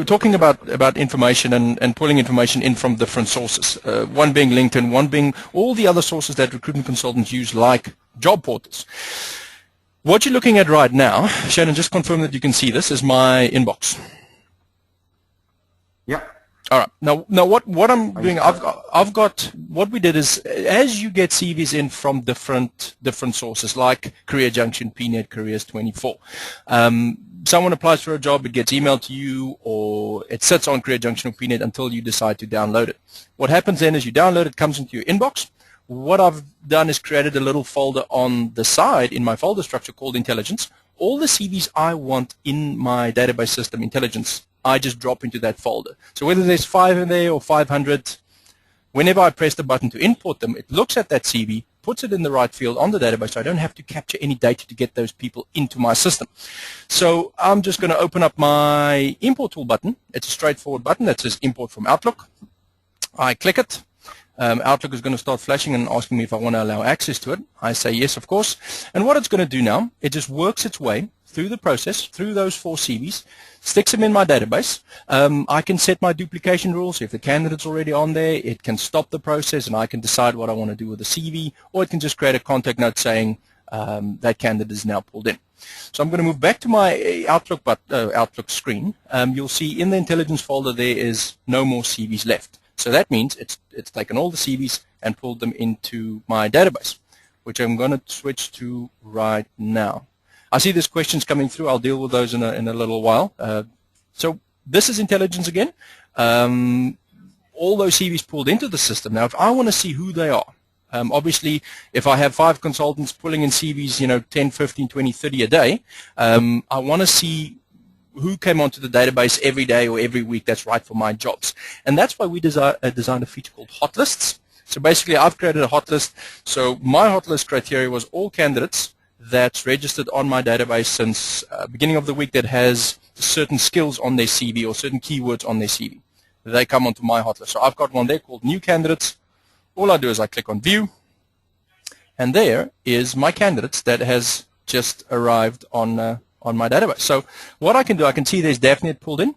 were talking about information and pulling information in from different sources. One being LinkedIn, one being all the other sources that recruitment consultants use, like job portals. What you're looking at right now, Shannon, just confirm that you can see this, is my inbox. Yeah. All right. Now what I'm doing, I've got what we did is, as you get CVs in from different sources like Career Junction, PNet, Careers 24. Someone applies for a job, it gets emailed to you, or it sits on Career Junction or PNet until you decide to download it. What happens then is you download it, comes into your inbox. What I've done is created a little folder on the side in my folder structure called Intelligence. All the CVs I want in my database system, Intelligence, I just drop into that folder. So whether there's 5 in there or 500, whenever I press the button to import them, it looks at that CV, puts it in the right field on the database, so I don't have to capture any data to get those people into my system. So I'm just going to open up my import tool button. It's a straightforward button that says import from Outlook. I click it. Outlook is going to start flashing and asking me if I want to allow access to it. I say yes, of course. And what it's going to do now, it just works its way through the process, through those 4 CVs, sticks them in my database. I can set my duplication rules. If the candidate's already on there, it can stop the process and I can decide what I want to do with the CV, or it can just create a contact note saying that candidate is now pulled in. So I'm going to move back to my Outlook screen. You'll see in the Intelligence folder there is no more CVs left. So that means it's taken all the CVs and pulled them into my database, which I'm going to switch to right now. I see there's questions coming through. I'll deal with those in a little while. So this is Intelligence again. All those CVs pulled into the system. Now, if I want to see who they are, obviously, if I have 5 consultants pulling in CVs, 10, 15, 20, 30 a day, I want to see who came onto the database every day or every week that's right for my jobs. And that's why we designed a feature called Hot Lists. So basically, I've created a hot list. So my hot list criteria was all candidates that's registered on my database since beginning of the week that has certain skills on their CV or certain keywords on their CV. They come onto my hot list. So I've got one there called New Candidates. All I do is I click on View, and there is my candidates that has just arrived on my database. So what I can do, I can see there's Daphne pulled in.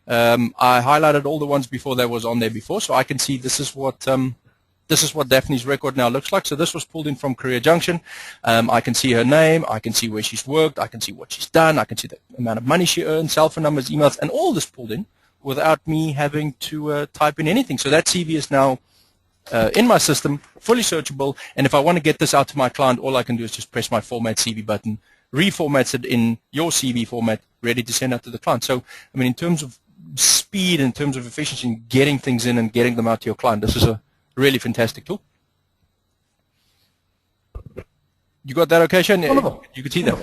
I highlighted all the ones before that was on there before, so I can see this is what Daphne's record now looks like. So this was pulled in from Career Junction. I can see her name, I can see where she's worked, I can see what she's done, I can see the amount of money she earned, cell phone numbers, emails, and all this pulled in without me having to type in anything. So that CV is now in my system, fully searchable, and if I want to get this out to my client, all I can do is just press my Format CV button, reformats it in your CV format, ready to send out to the client. So, I mean, in terms of speed, in terms of efficiency, in getting things in and getting them out to your client, this is a really fantastic tool. You got that okay, Shane? You could see that.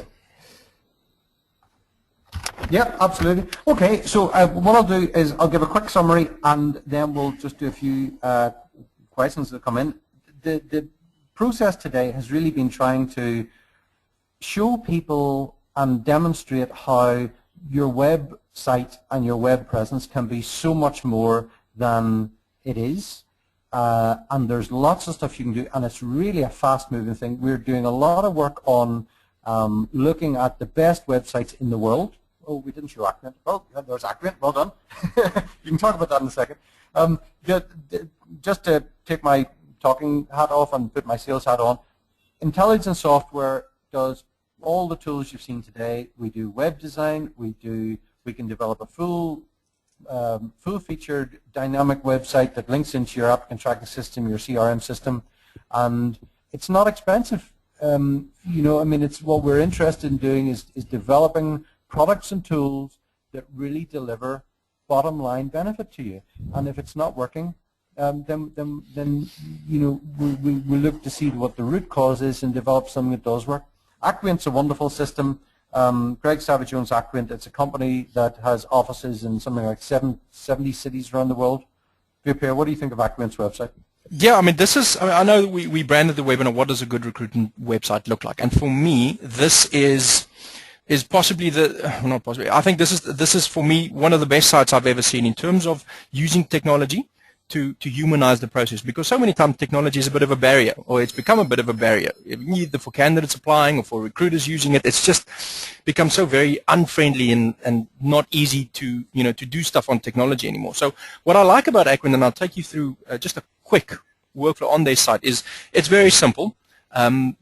Yeah, absolutely. Okay, so what I'll do is I'll give a quick summary and then we'll just do a few questions that come in. The process today has really been trying to show people and demonstrate how your website and your web presence can be so much more than it is. And there's lots of stuff you can do, and it's really a fast-moving thing. We're doing a lot of work on looking at the best websites in the world. Oh, we didn't show Accurate. Oh, yeah, there's Accurate. Well done. You can talk about that in a second. Just to take my talking hat off and put my sales hat on, Intelligence Software does all the tools you've seen today. We do web design. We can develop a full-featured dynamic website that links into your applicant tracking system, your CRM system, and it's not expensive. I mean, it's what we're interested in doing is developing products and tools that really deliver bottom line benefit to you. And if it's not working, then we look to see what the root cause is and develop something that does work. Accruent's a wonderful system. Greg Savage owns Accruent. It's a company that has offices in something like 70 cities around the world. Pierre, what do you think of Accruent's website? Yeah, I mean, I know we branded the webinar, what does a good recruitment website look like? And for me, this is possibly I think this is for me one of the best sites I've ever seen in terms of using technology to humanize the process, because so many times technology is a bit of a barrier, or it's become a bit of a barrier, either for candidates applying or for recruiters using it. It's just become so very unfriendly and not easy to, to do stuff on technology anymore. So what I like about Acuant, and I'll take you through just a quick workflow on their site, is it's very simple.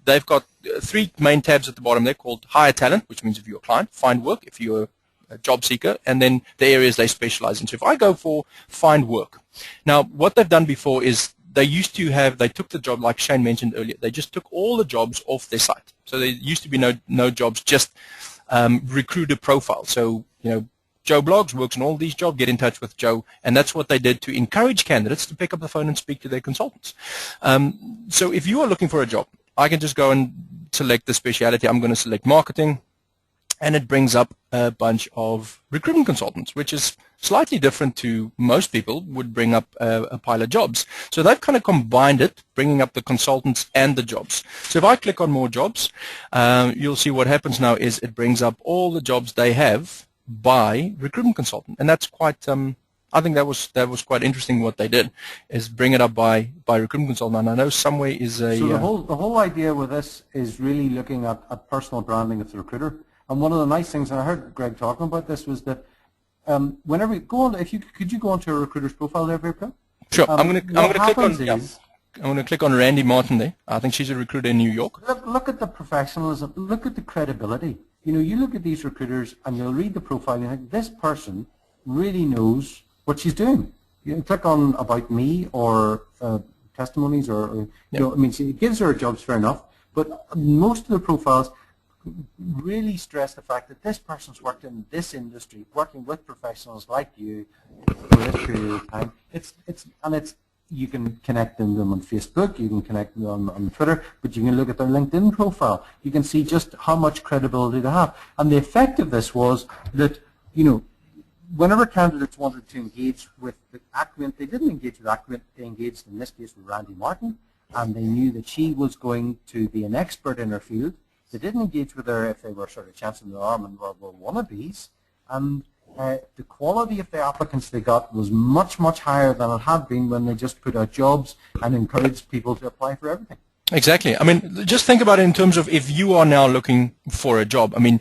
They've got 3 main tabs at the bottom. They're called Hire Talent, which means if you're a client, Find Work, if you're a job seeker, and then the areas they specialize in. So if I go for Find Work, now what they've done before is they took the job, like Shane mentioned earlier, they just took all the jobs off their site. So there used to be no jobs, just recruiter profile. So, Joe Blogs works on all these jobs, get in touch with Joe, and that's what they did to encourage candidates to pick up the phone and speak to their consultants. So if you are looking for a job, I can just go and select the specialty. I'm going to select marketing, and it brings up a bunch of recruitment consultants, which is slightly different to most people would bring up a pile of jobs. So they've kind of combined it, bringing up the consultants and the jobs. So if I click on more jobs, you'll see what happens now is it brings up all the jobs they have by recruitment consultant, and that's quite. I think that was quite interesting. What they did is bring it up by recruitment consultant, and I know somewhere is a. So the whole idea with this is really looking at personal branding of the recruiter. And one of the nice things, and I heard Greg talking about this, was that whenever you go on, could you go onto a recruiter's profile there, Virka? Sure. I'm going to click on Randy Martin there. I think she's a recruiter in New York. Look at the professionalism. Look at the credibility. You look at these recruiters and you'll read the profile and you think, this person really knows what she's doing. You click on About Me or testimonies or she gives her jobs, fair enough, but most of the profiles really stress the fact that this person's worked in this industry, working with professionals like you for this period of time. You can connect them on Facebook, you can connect them on Twitter, but you can look at their LinkedIn profile. You can see just how much credibility they have. And the effect of this was that, whenever candidates wanted to engage with the Acuant, they didn't engage with Acuant, they engaged in this case with Randy Martin, and they knew that she was going to be an expert in her field. They didn't engage with her if they were sort of chancing their arm and were wannabes, and the quality of the applicants they got was much, much higher than it had been when they just put out jobs and encouraged people to apply for everything. Exactly. I mean, just think about it in terms of if you are now looking for a job. I mean,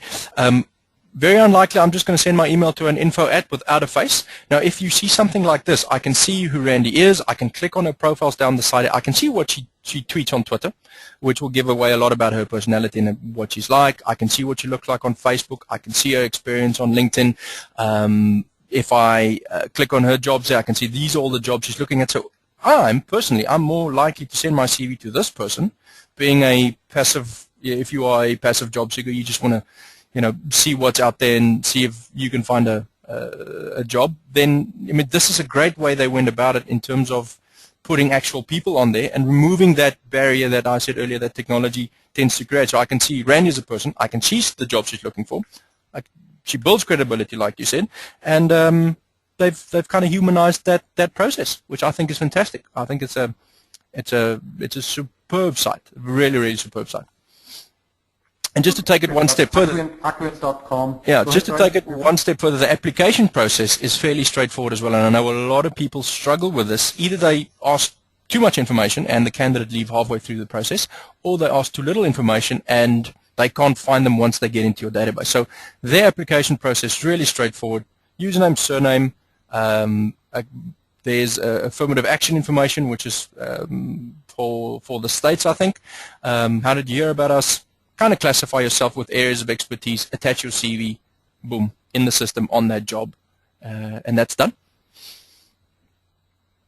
very unlikely I'm just going to send my email to an info @ without a face. Now, if you see something like this, I can see who Randy is. I can click on her profiles down the side. I can see what she tweets on Twitter, which will give away a lot about her personality and what she's like. I can see what she looks like on Facebook. I can see her experience on LinkedIn. If I click on her jobs there, I can see these are all the jobs she's looking at. So I'm more likely to send my CV to this person, being a passive. If you are a passive job seeker, you just want to see what's out there and see if you can find a job, then, this is a great way they went about it in terms of putting actual people on there and removing that barrier that I said earlier that technology tends to create. So I can see Randy as a person, I can see the job she's looking for, she builds credibility, like you said, and they've kind of humanized that process, which I think is fantastic. I think it's a superb site, really, really superb site. And just to take it one step further, Acuant.com. Yeah, just to take it one step further, the application process is fairly straightforward as well. And I know a lot of people struggle with this. Either they ask too much information and the candidate leave halfway through the process, or they ask too little information and they can't find them once they get into your database. So their application process is really straightforward. Username, surname. There's affirmative action information, which is for the states, I think. How did you hear about us? Kind of classify yourself with areas of expertise, attach your CV, boom, in the system on that job, and that's done.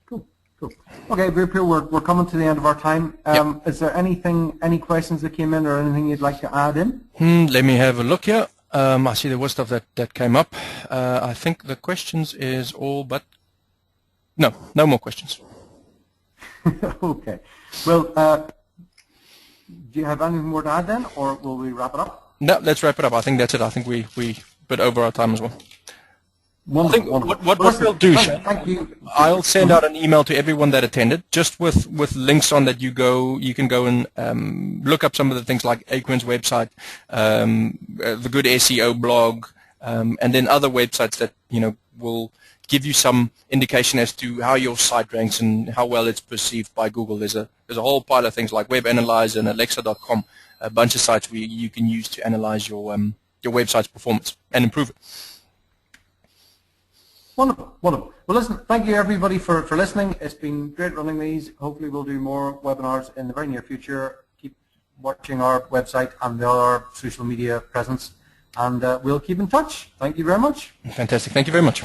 Cool. Okay, we're coming to the end of our time. Yep. Is there any questions that came in or anything you'd like to add in? Let me have a look here. I see there was stuff that came up. I think the questions is all but... No more questions. Okay. Well, do you have anything more to add then, or will we wrap it up? No, let's wrap it up. I think that's it. I think we bit over our time as well. Wonderful. What we'll do, thank you. I'll send out an email to everyone that attended, just with links on that you can go and look up some of the things like Acuant's website, the Good SEO blog, and then other websites that will give you some indication as to how your site ranks and how well it's perceived by Google. There's a whole pile of things like Web Analyzer and Alexa.com, a bunch of sites where you can use to analyze your website's performance and improve it. Wonderful, wonderful. Well, listen, thank you everybody for listening. It's been great running these. Hopefully we'll do more webinars in the very near future. Keep watching our website and our social media presence, and we'll keep in touch. Thank you very much. Fantastic. Thank you very much.